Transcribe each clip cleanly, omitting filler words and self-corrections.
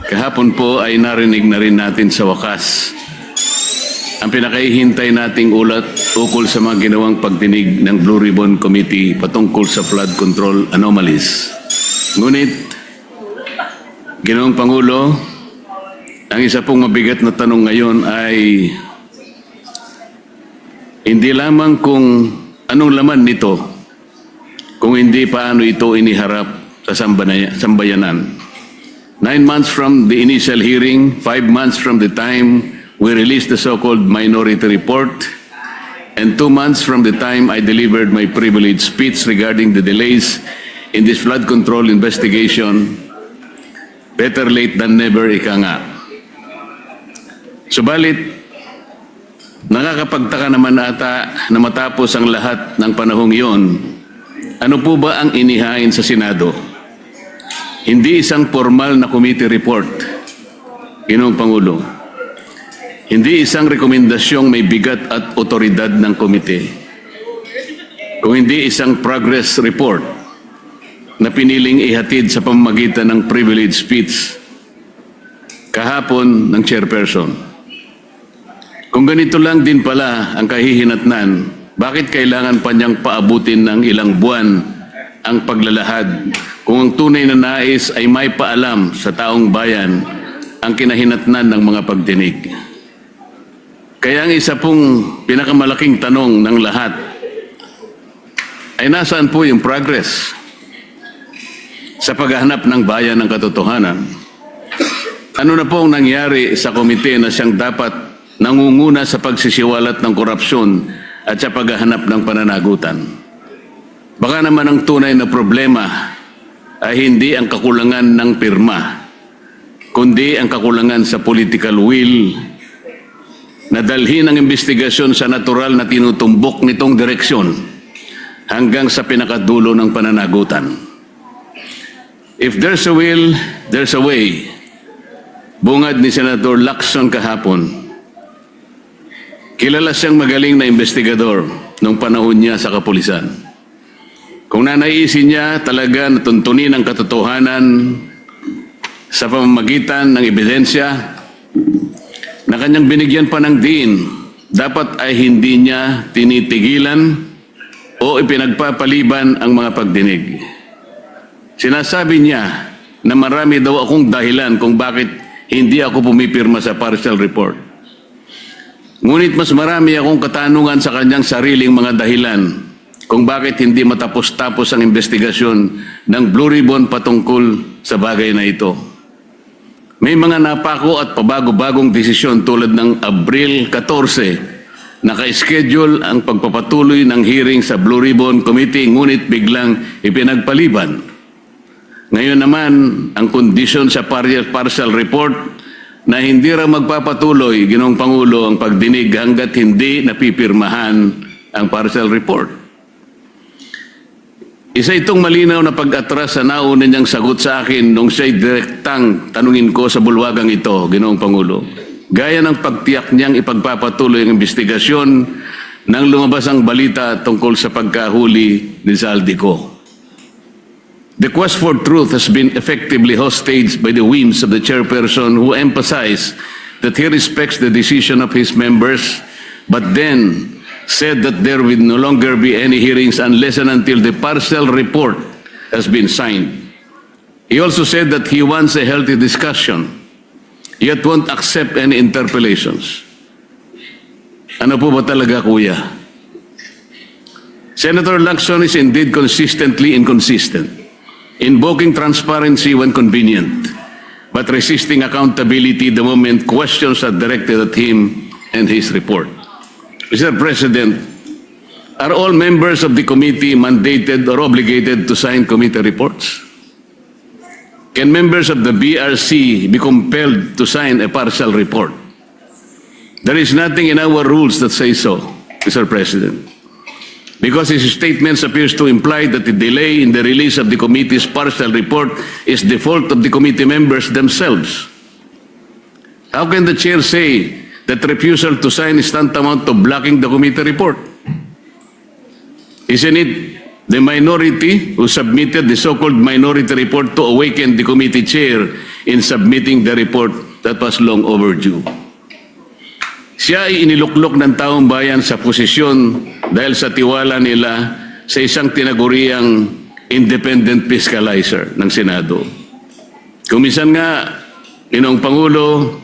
Kahapon po ay narinig na rin natin sa wakas ang pinakahihintay nating ulat ukol sa mga ginawang pagdinig ng Blue Ribbon Committee patungkol sa flood control anomalies. Ngunit, Ginoong Pangulo, ang isa pong mabigat na tanong ngayon ay hindi lamang kung anong laman nito, kung hindi paano ito iniharap sa sambayanan. 9 months from the initial hearing, 5 months from the time we released the so-called minority report, and 2 months from the time I delivered my privileged speech regarding the delays in this flood control investigation. Better late than never, ika nga. Subalit, nakakapagtaka naman ata na matapos ang lahat ng panahong iyon, ano po ba ang inihain sa Senado? Hindi isang formal na committee report, Ginoong Pangulo. Hindi isang rekomendasyong may bigat at otoridad ng komite. Kung hindi isang progress report na piniling ihatid sa pamamagitan ng privilege speech kahapon ng chairperson. Kung ganito lang din pala ang kahihinatnan, bakit kailangan pa niyang paabutin ng ilang buwan ang paglalahad kung ang tunay na nais ay may paalam sa taong bayan ang kinahinatnan ng mga pagdinig? Kaya ang isa pong pinakamalaking tanong ng lahat ay nasaan po yung progress sa paghahanap ng bayan ng katotohanan? Ano na po ang nangyari sa komite na siyang dapat nangunguna sa pagsisiwalat ng korupsyon at sa paghahanap ng pananagutan? Baka naman ang tunay na problema ay hindi ang kakulangan ng pirma, kundi ang kakulangan sa political will na dalhin ang investigasyon sa natural na tinutumbok nitong direksyon hanggang sa pinakadulo ng pananagutan. If there's a will, there's a way. Bungad ni Senator Lacson kahapon. Kilala siyang magaling na investigador nung panahon niya sa kapulisan. Kung nanaisin niya talaga na tuntunin ang katotohanan sa pamamagitan ng ebidensya na kanyang binigyan pa ng diin, dapat ay hindi niya tinitigilan o ipinagpapaliban ang mga pagdinig. Sinasabi niya na marami daw akong dahilan kung bakit hindi ako pumipirma sa partial report. Ngunit mas marami akong katanungan sa kanyang sariling mga dahilan kung bakit hindi matapos-tapos ang investigasyon ng Blue Ribbon patungkol sa bagay na ito. May mga napako at pabago-bagong desisyon tulad ng Abril 14, naka-schedule ang pagpapatuloy ng hearing sa Blue Ribbon Committee ngunit biglang ipinagpaliban. Ngayon naman, ang kondisyon sa partial report na hindi raw magpapatuloy, Ginoong Pangulo, ang pagdinig hanggat hindi napipirmahan ang partial report. Isa itong malinaw na pag-atras sa nauna niyang sagot sa akin nung siya'y direktang tanungin ko sa bulwagang ito, Ginoong Pangulo. Gaya ng pagtiyak niyang ipagpapatuloy ang investigasyon nang lumabas ang balita tungkol sa pagkahuli ni Zaldico. The quest for truth has been effectively hostaged by the whims of the chairperson who emphasized that he respects the decision of his members, but then said that there will no longer be any hearings unless and until the partial report has been signed. He also said that he wants a healthy discussion, yet won't accept any interpellations. Ano po ba talaga, kuya? Senator Lacson is indeed consistently inconsistent, invoking transparency when convenient, but resisting accountability the moment questions are directed at him and his report. Mr. President, are all members of the committee mandated or obligated to sign committee reports? Can members of the BRC be compelled to sign a partial report? There is nothing in our rules that say so, Mr. President, because his statements appears to imply that the delay in the release of the committee's partial report is the fault of the committee members themselves. How can the chair say that refusal to sign is tantamount to blocking the committee report? Isn't it the minority who submitted the so-called minority report to awaken the committee chair in submitting the report that was long overdue. Siya ay iniluklok ng taong bayan sa posisyon dahil sa tiwala nila sa isang tinaguriang independent fiscalizer ng Senado. Kung minsan nga, Ginoong Pangulo,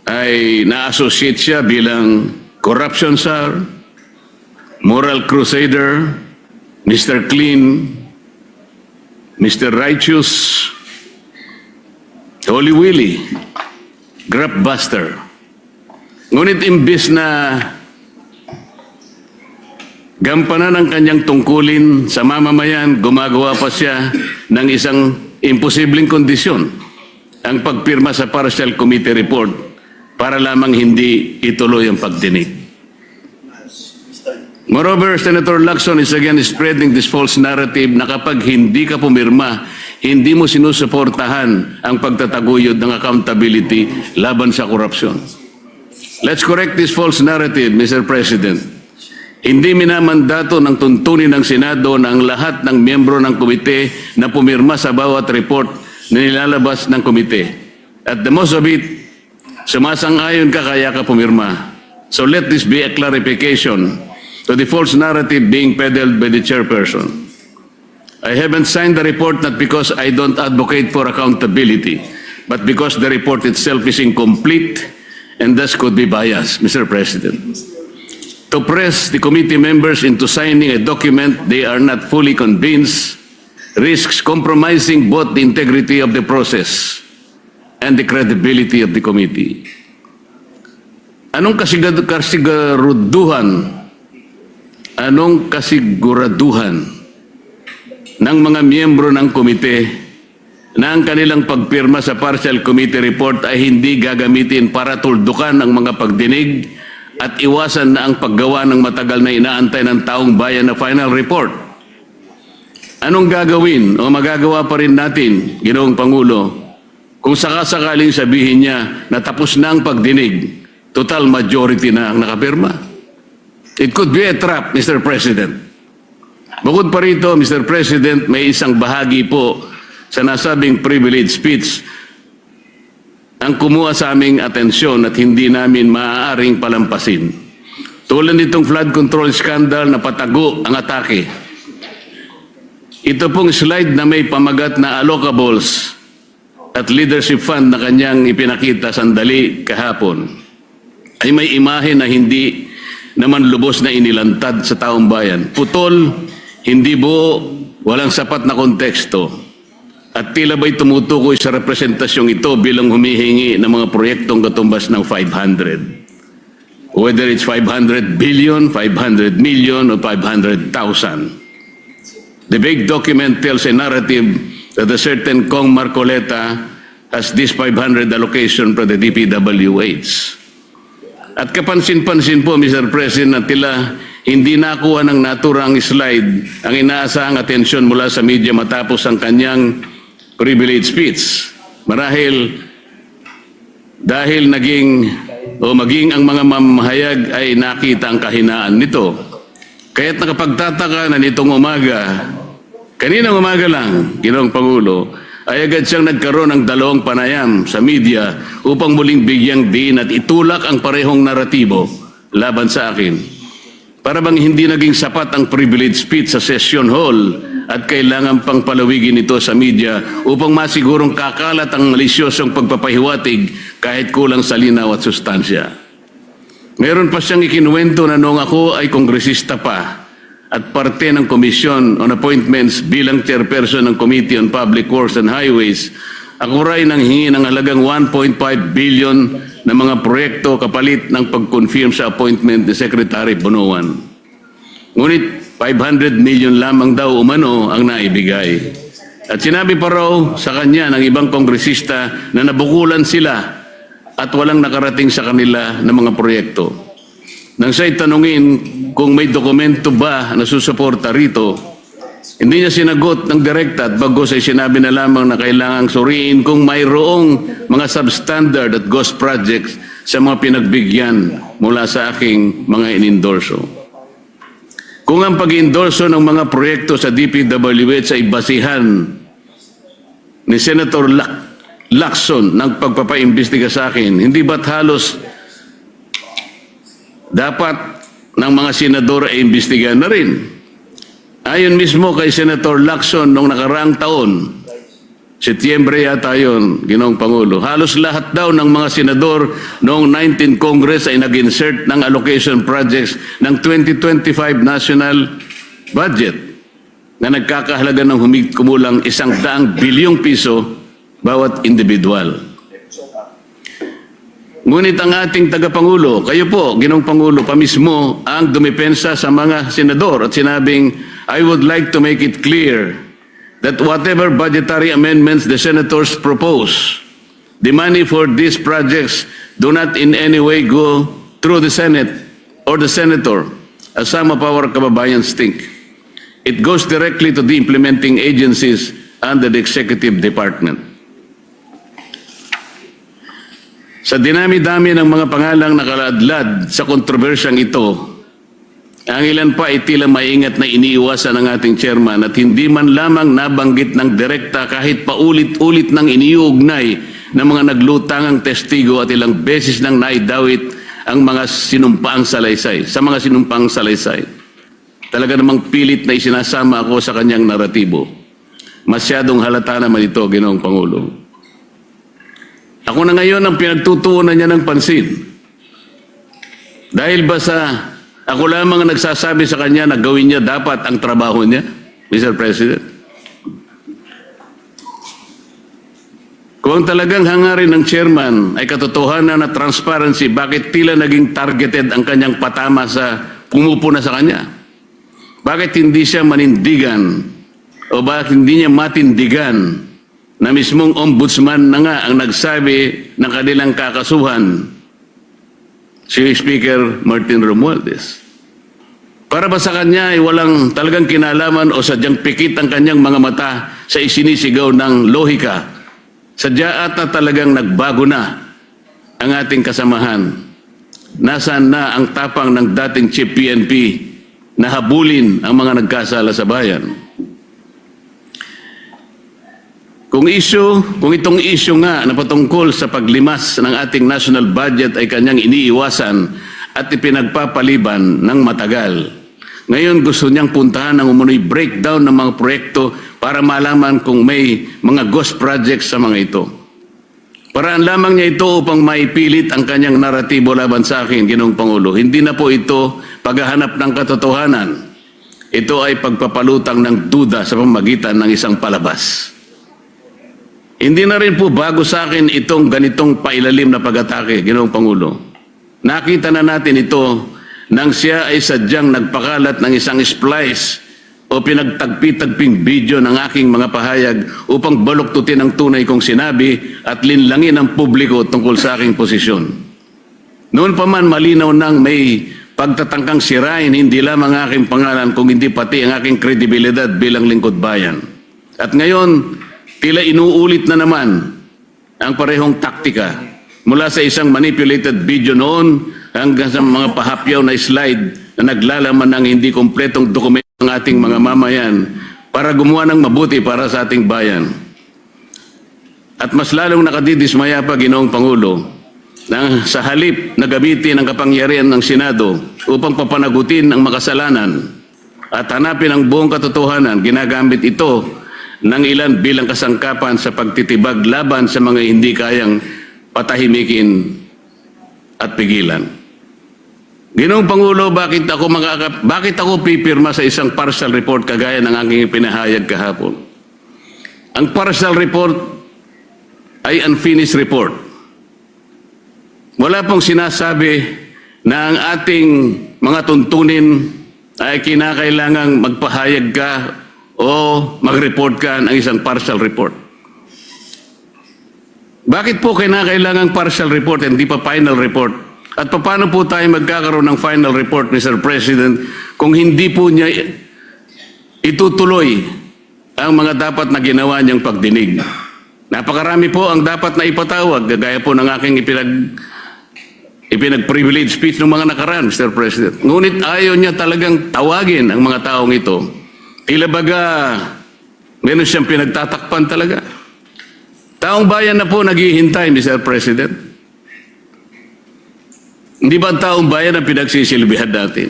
ay na-associate siya bilang corruption czar, moral crusader, Mr. Clean, Mr. Righteous, Holy Willy, Grabbuster. Ngunit imbis na gampanan ang kanyang tungkulin sa mamamayan, gumagawa pa siya ng isang imposibleng kondisyon, ang pagpirma sa partial committee report para lamang hindi ituloy ang pagdinig. Moreover, Senator Lacson is again spreading this false narrative na kapag hindi ka pumirma, hindi mo sinusuportahan ang pagtataguyod ng accountability laban sa korupsyon. Let's correct this false narrative, Mr. President. Hindi minamandato ng tuntunin ng Senado na ang lahat ng miyembro ng komite na pumirma sa bawat report na nilalabas ng komite. At the most of it, sumasang-ayon ka kaya ka pumirma. So let this be a clarification to the false narrative being peddled by the chairperson. I haven't signed the report not because I don't advocate for accountability, but because the report itself is incomplete and thus could be biased, Mr. President. To press the committee members into signing a document they are not fully convinced risks compromising both the integrity of the process and the credibility of the committee. Anong kasiguraduhan ng mga miyembro ng komite na ang kanilang pagpirma sa partial committee report ay hindi gagamitin para tuldukan ang mga pagdinig at iwasan na ang paggawa ng matagal na inaantay ng taong bayan na final report? Anong gagawin o magagawa pa rin natin, Ginoong Pangulo, kung sakasakaling sabihin niya na tapos na ang pagdinig, total majority na ang nakapirma? It could be a trap, Mr. President. Bukod pa rito, Mr. President, may isang bahagi po sa nasabing privilege speech ang kumuha sa aming atensyon at hindi namin maaaring palampasin. Tulad nitong flood control scandal na patago ang atake. Ito pong slide na may pamagat na allocables at leadership fund na kanyang ipinakita sandali kahapon ay may imahe na hindi naman lubos na inilantad sa taong bayan. Putol, hindi buo, walang sapat na konteksto. At tila ba'y tumutukoy sa representasyong ito bilang humihingi ng mga proyektong katumbas ng 500. Whether it's 500 billion, 500 million, or 500,000. The big document tells a narrative that a certain Kong Marcoleta has this 500 allocation for the DPWH. At kapansin-pansin po, Mr. President, na tila hindi nakuha ng naturang slide ang inaasahang atensyon mula sa media matapos ang kanyang privilege speech. Marahil dahil maging ang mga mamahayag ay nakita ang kahinaan nito. Kaya't nakapagtataka na nitong umaga, kaninang umaga lang, Ginoong Pangulo, ay agad siyang nagkaroon ng dalawang panayam sa media upang muling bigyang diin at itulak ang parehong naratibo laban sa akin. Para bang hindi naging sapat ang privilege speech sa session hall at kailangan pang palawigin ito sa media upang masigurong kakalat ang malisyosong pagpapahiwatig kahit kulang sa linaw at sustansya. Meron pa siyang ikinuwento na noong ako ay kongresista pa at parte ng Commission on Appointments bilang chairperson ng Committee on Public Works and Highways, ako rin nang hingi ng halagang 1.5 billion na mga proyekto kapalit ng pag-confirm sa appointment ni Secretary Bonoan. Ngunit 500 million lamang daw umano ang naibigay. At sinabi pa raw sa kanya ng ibang kongresista na nabukulan sila at walang nakarating sa kanila na mga proyekto. Nang siya'y tanungin kung may dokumento ba na susuporta rito, hindi niya sinagot ng direkta at bagos ay sinabi na lamang na kailangang suriin kung mayroong mga substandard at ghost projects sa mga pinagbigyan mula sa aking mga inendorso. Kung ang pag-endorso ng mga proyekto sa DPWH ay basihan ni Senator lakson ng pagpapaimbestiga sa akin, hindi ba't halos dapat ng mga senador ay imbestigahan na rin? Ayon mismo kay Senator Lacson noong nakaraang taon, Setyembre yata yun, Ginoong Pangulo, halos lahat daw ng mga senador noong 19 Congress ay nag-insert ng allocation projects ng 2025 national budget na nagkakahalaga ng kumulang 100 bilyong piso bawat individual. Ngunit ang ating tagapangulo, kayo po, Ginoong Pangulo, pamismo ang dumipensa sa mga senador at sinabing, I would like to make it clear that whatever budgetary amendments the senators propose, the money for these projects do not in any way go through the Senate or the senator, as some of our kababayans think. It goes directly to the implementing agencies under the executive department. Sa dinami-dami ng mga pangalang nakaladlad sa kontrobersyang ito, ang ilan pa ay tila maingat na iniiwasan ng ating chairman at hindi man lamang nabanggit ng direkta kahit paulit-ulit nang iniuugnay ng mga naglutangang testigo at ilang beses nang naidawit ang mga sinumpaang salaysay, sa mga sinumpaang salaysay. Talaga namang pilit na isinasama ako sa kanyang naratibo. Masyadong halata naman ito, Ginoong Pangulo. Ako na ngayon ang pinagtutuunan niya ng pansin. Dahil ba sa ako lamang ang nagsasabi sa kanya na gawin niya dapat ang trabaho niya, Mr. President? Kung talagang hangarin ng chairman ay katotohanan na transparency, bakit tila naging targeted ang kanyang patama sa pumupuna sa kanya? Bakit hindi siya manindigan o bakit hindi niya matindigan na mismong ombudsman na nga ang nagsabi ng kanilang kakasuhan, si Speaker Martin Romualdez? Para ba sa kanya ay walang talagang kinalaman o sadyang pikit ang kanyang mga mata sa isinisigaw ng lohika? Sadya ata talagang nagbago na ang ating kasamahan. Nasaan na ang tapang ng dating Chief PNP na habulin ang mga nagkasala sa bayan? Kung itong issue nga na patungkol sa paglimas ng ating national budget ay kanyang iniiwasan at ipinagpapaliban ng matagal, ngayon gusto niyang puntahan ng umunoy breakdown ng mga proyekto para malaman kung may mga ghost projects sa mga ito. Paraan lamang niya ito upang maipilit ang kanyang naratibo laban sa akin, Ginoong Pangulo. Hindi na po ito paghahanap ng katotohanan. Ito ay pagpapalutang ng duda sa pamamagitan ng isang palabas. Hindi na rin po bago sa akin itong ganitong pailalim na pag-atake, Ginoong Pangulo. Nakita na natin ito nang siya ay sadyang nagpakalat ng isang splice o pinagtagpi-tagping video ng aking mga pahayag upang baluktutin ang tunay kong sinabi at linlangin ang publiko tungkol sa aking posisyon. Noon pa man malinaw nang may pagtatangkang sirain hindi lamang ang aking pangalan kung hindi pati ang aking kredibilidad bilang lingkod bayan. At ngayon, tila inuulit na naman ang parehong taktika mula sa isang manipulated video noon hanggang sa mga pahapyaw na slide na naglalaman ng hindi kompletong dokumento ng ating mga mamayan para gumawa ng mabuti para sa ating bayan. At mas lalong nakadidismaya pa, Ginoong Pangulo, na sa halip na gamitin ang kapangyarihan ng Senado upang papanagutin ang makasalanan at hanapin ang buong katotohanan, ginagamit ito ng ilan bilang kasangkapan sa pagtitibag laban sa mga hindi kayang patahimikin at pigilan. Ginoong Pangulo, bakit ako pipirma sa isang partial report kagaya ng aking pinahayag kahapon? Ang partial report ay unfinished report. Wala pong sinasabi na ang ating mga tuntunin ay kinakailangang magpahayag ka o mag-report ka ng isang partial report. Bakit po kinakailangang partial report and hindi pa final report? At paano po tayo magkakaroon ng final report, Mr. President, kung hindi po niya itutuloy ang mga dapat na ginawa niyang pagdinig? Napakarami po ang dapat na ipatawag, gaya po ng aking ipinag-privilege speech ng mga nakaraan, Mr. President. Ngunit ayaw niya talagang tawagin ang mga taong ito. Tila baga, meron siyang pinagtatakpan talaga. Taong bayan na po naghihintay, Mr. President. Hindi ba ang taong bayan ang pinagsisilbihan natin?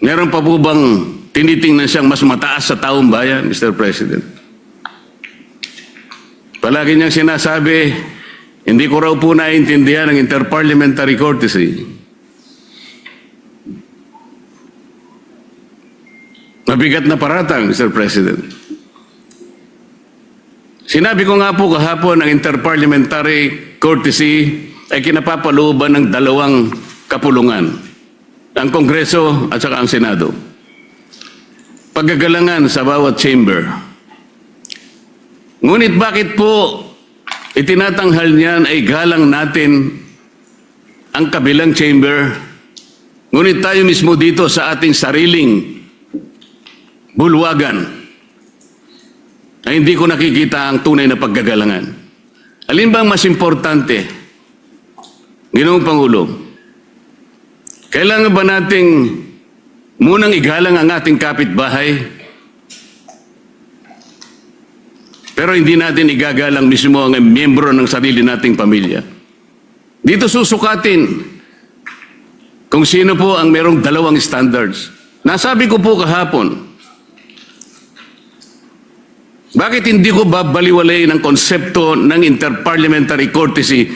Meron pa po bang tinitingnan siyang mas mataas sa taong bayan, Mr. President? Palagi niyang sinasabi, hindi ko raw po naiintindihan ang interparliamentary courtesy. Mabigat na paratang, Mr. President. Sinabi ko nga po kahapon, ang interparliamentary courtesy ay kinapapalooban ng dalawang kapulungan, ang Kongreso at saka ang Senado. Paggagalangan sa bawat chamber. Ngunit bakit po itinatanghal niyan ay galang natin ang kabilang chamber, ngunit tayo mismo dito sa ating sariling bulwagan ay hindi ko nakikita ang tunay na paggagalangan. Alin bang mas importante, Ginoong Pangulo? Kailangan ba nating munang igalang ang ating kapitbahay, pero hindi natin igagalang mismo ang miyembro ng sarili nating pamilya? Dito susukatin kung sino po ang merong dalawang standards. Nasabi ko po kahapon, bakit hindi ko babaliwalayin ang konsepto ng interparliamentary courtesy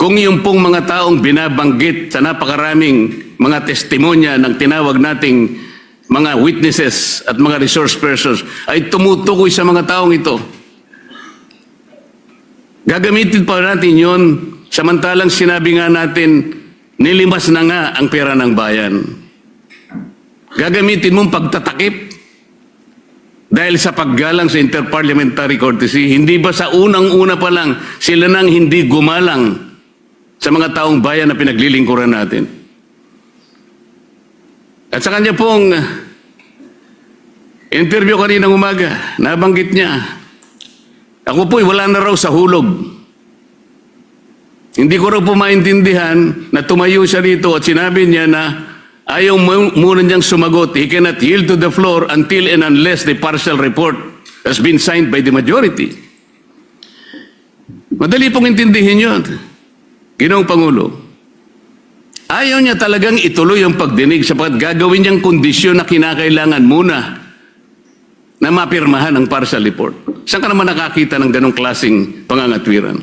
kung yung pong mga taong binabanggit sa napakaraming mga testimonya ng tinawag nating mga witnesses at mga resource persons ay tumutukoy sa mga taong ito? Gagamitin pa natin yon samantalang sinabi nga natin nilimas na nga ang pera ng bayan. Gagamitin mong pagtatakip dahil sa paggalang sa interparliamentary courtesy. Hindi ba sa unang-una pa lang sila nang hindi gumalang sa mga taong bayan na pinaglilingkuran natin? At sa kanya pong interview kaninang umaga, nabanggit niya, ako po'y wala na raw sa hulog. Hindi ko raw po maintindihan na tumayo siya dito at sinabi niya na ayaw muna niyang sumagot. He cannot yield to the floor until and unless the partial report has been signed by the majority. Madali pong intindihin yun, Ginoong Pangulo. Ayaw niya talagang ituloy ang pagdinig sapagkat gagawin niyang kondisyon na kinakailangan muna na mapirmahan ang partial report. Saan ka naman nakakita ng ganong klaseng pangangatwiran?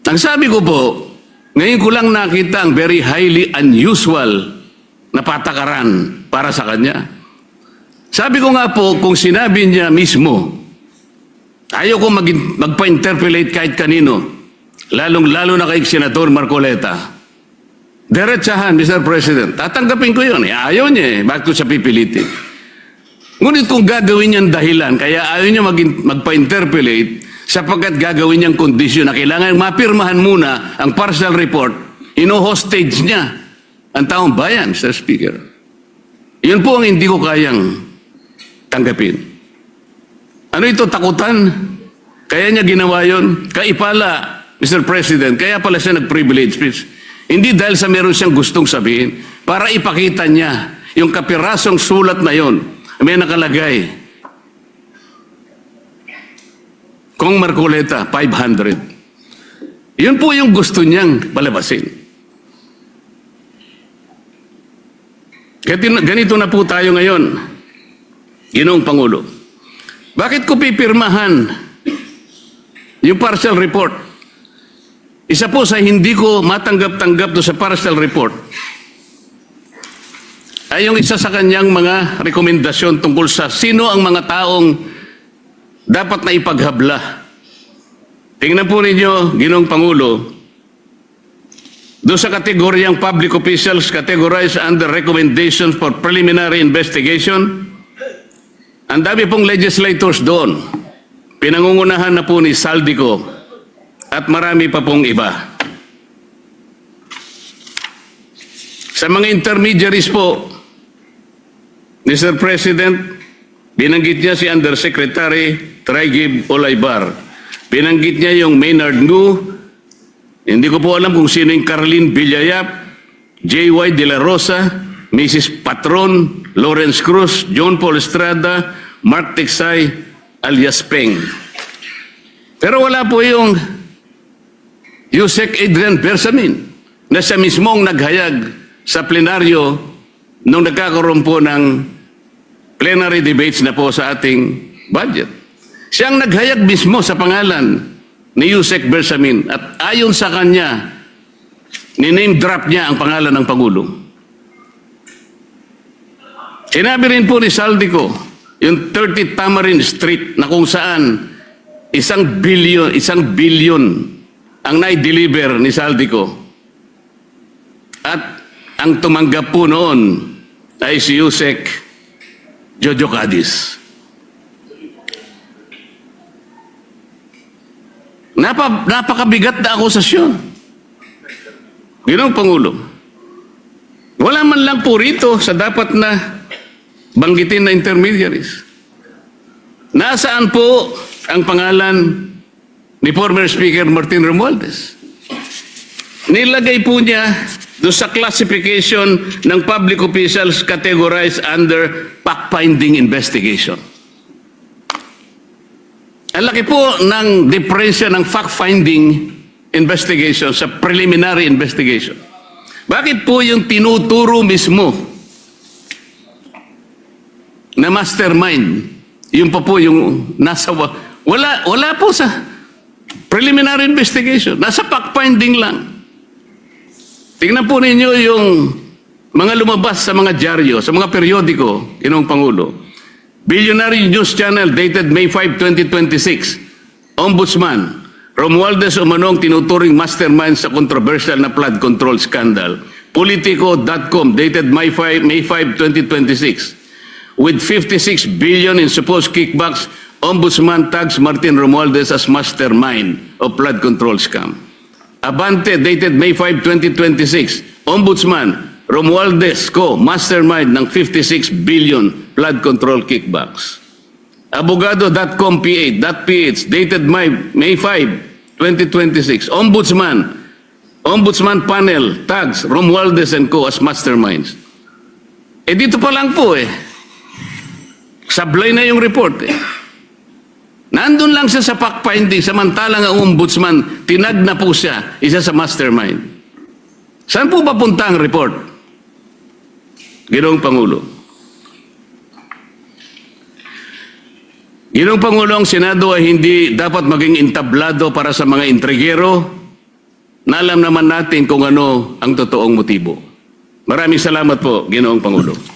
Ang sabi ko po, ngayon ko lang nakita ang very highly unusual na patakaran para sa kanya. Sabi ko nga po, kung sinabi niya mismo, ayaw ko magpa-interpolate kahit kanino, lalong-lalo na kay Senador Marcoleta. Diretsahan, Mr. President, tatanggapin ko yun. Ayaw niya bakit ko siya pipilitin? Ngunit kung gagawin niyang dahilan, kaya ayaw niya magpa-interpolate, sapagkat gagawin niyang kondisyon na kailangan mapirmahan muna ang partial report, ino-hostage niya ang taong bayan, Mr. Speaker. Yun po ang hindi ko kayang tanggapin. Ano ito, takutan? Kaya niya ginawa yun? Kaipala, Mr. President, kaya pala siya nag-privilege speech. Hindi dahil sa meron siyang gustong sabihin, para ipakita niya yung kapirasong sulat na yun, may nakalagay, Kong Marcoleta, 500. Yun po yung gusto niyang palabasin. Ganito na po tayo ngayon, Ginoong Pangulo. Bakit ko pipirmahan yung partial report? Isa po sa hindi ko matanggap-tanggap do sa partial report ay yung isa sa kanyang mga rekomendasyon tungkol sa sino ang mga taong dapat na ipaghabla. Tingnan po ninyo, Ginoong Pangulo, doon sa kategoryang public officials categorized under recommendations for preliminary investigation, ang dami pong legislators doon. Pinangungunahan na po ni Saldico at marami pa pong iba. Sa mga intermediaries po, Mr. President, binanggit niya si Undersecretary Traigib Olaybar. Binanggit niya yung Maynard Ngu. Hindi ko po alam kung sino yung Caroline Villayap, J.Y. De La Rosa, Mrs. Patron, Lawrence Cruz, John Paul Estrada, Mark Tiksay, alias Peng. Pero wala po yung Yusek Adrian Bersamin na siya mismong naghayag sa plenaryo nung nagkakaroon po ng plenary debates na po sa ating budget. Siyang naghayag mismo sa pangalan ni Yusek Bersamin at ayon sa kanya, ni-name drop niya ang pangalan ng Pangulo. Sinabi rin po ni Saldico, yung 30 Tamarind Street na kung saan 1 billion ang nai-deliver ni Saldico. At ang tumanggap po noon ay si Yusek Jojo Cadiz. Napakabigat na akusasyon. Ginoong Pangulo, wala man lang po rito sa dapat na banggitin na intermediaries. Nasaan po ang pangalan ni former Speaker Martin Romualdez? Nilagay po niya doon sa classification ng public officials categorized under fact-finding investigation. Ang laki po ng diferensya ng fact-finding investigation sa preliminary investigation. Bakit po yung tinuturo mismo na mastermind, yung pa po yung nasa, wala po sa preliminary investigation, nasa fact-finding lang. Tingnan po ninyo yung mga lumabas sa mga dyaryo, sa mga periodiko, Ginoong Pangulo. Billionaire News Channel dated May 5, 2026. Ombudsman, Romualdez umanong tinuturing mastermind sa controversial na flood control scandal. Politico.com dated May 5, 2026. With 56 billion in supposed kickbacks, Ombudsman tags Martin Romualdez as mastermind of flood control scam. Abante dated May 5, 2026. Ombudsman, Romualdez Co. mastermind ng 56 billion flood control kickbacks. Abogado.com PH dated May 5, 2026. Ombudsman panel tags Romualdez and Co. as masterminds. Dito pa lang po sablay na yung report Nandun lang siya sa fact-finding, samantalang ang ombudsman, tinag na po siya, isa sa mastermind. Saan po ba punta ang report? Ginoong Pangulo. Ginoong Pangulo, ang Senado ay hindi dapat maging entablado para sa mga intrigero na alam naman natin kung ano ang totoong motibo. Maraming salamat po, Ginoong Pangulo.